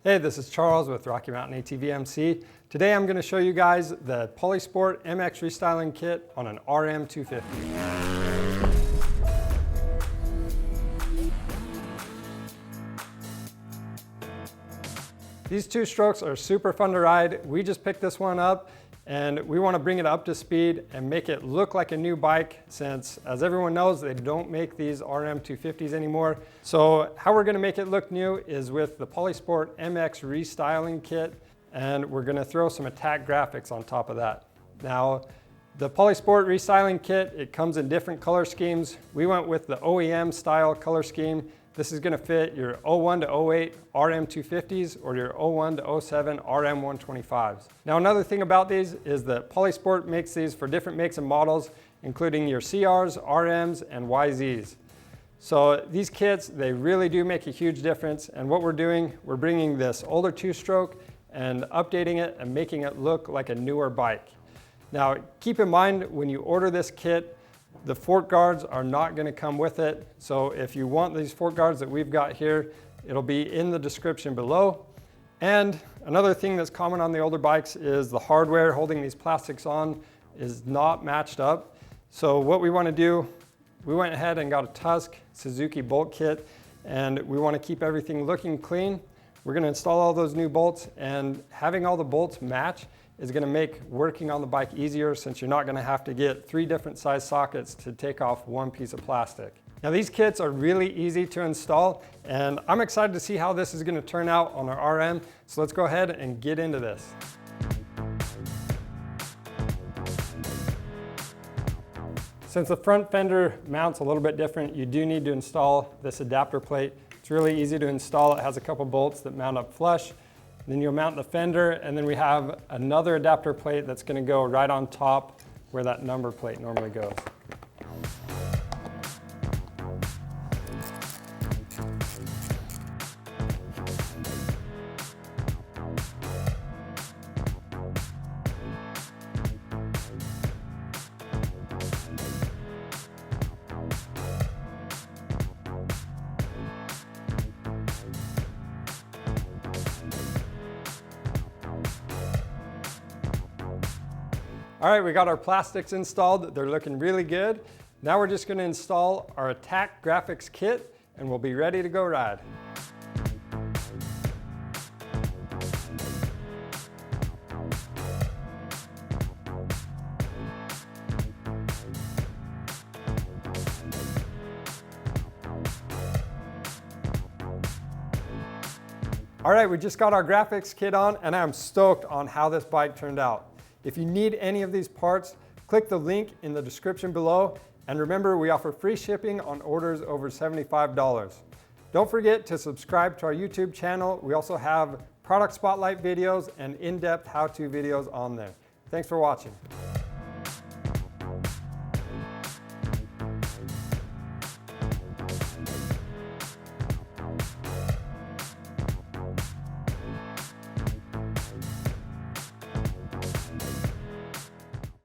Hey, this is Charles with Rocky Mountain ATV MC. Today I'm going to show you guys the Polisport MX Restyling Kit on an RM250. These two strokes are super fun to ride. We just picked this one up and we want to bring it up to speed and make it look like a new bike since, as everyone knows, they don't make these RM250s anymore. So how we're going to make it look new is with the Polisport MX Restyling Kit, and we're going to throw some attack graphics on top of that. Now, the Polisport Restyling Kit, it comes in different color schemes. We went with the OEM style color scheme. This is going to fit your 01 to 08 RM250s or your 01 to 07 RM125s. Now another thing about these is that Polisport makes these for different makes and models, including your CRs, RMs, and YZs. So these kits, they really do make a huge difference, and what we're doing, we're bringing this older two-stroke and updating it and making it look like a newer bike. Now keep in mind, when you order this kit, the fork guards are not going to come with it. So if you want these fork guards that we've got here, it'll be in the description below. And another thing that's common on the older bikes is the hardware holding these plastics on is not matched up. So what we want to do, we went ahead and got a Tusk Suzuki bolt kit, and we want to keep everything looking clean. We're going to install all those new bolts, and having all the bolts match is going to make working on the bike easier since you're not going to have to get 3 different size sockets to take off one piece of plastic. Now these kits are really easy to install, and I'm excited to see how this is going to turn out on our RM. So let's go ahead and get into this. Since the front fender mounts a little bit different, you do need to install this adapter plate. It's really easy to install. It has a couple bolts that mount up flush. Then you'll mount the fender, and then we have another adapter plate that's going to go right on top where that number plate normally goes. All right, we got our plastics installed. They're looking really good. Now we're just going to install our attack graphics kit and we'll be ready to go ride. All right, we just got our graphics kit on and I'm stoked on how this bike turned out. If you need any of these parts, click the link in the description below, and remember, we offer free shipping on orders over $75. Don't forget to subscribe to our YouTube channel. We also have product spotlight videos and in-depth how-to videos on there. Thanks for watching.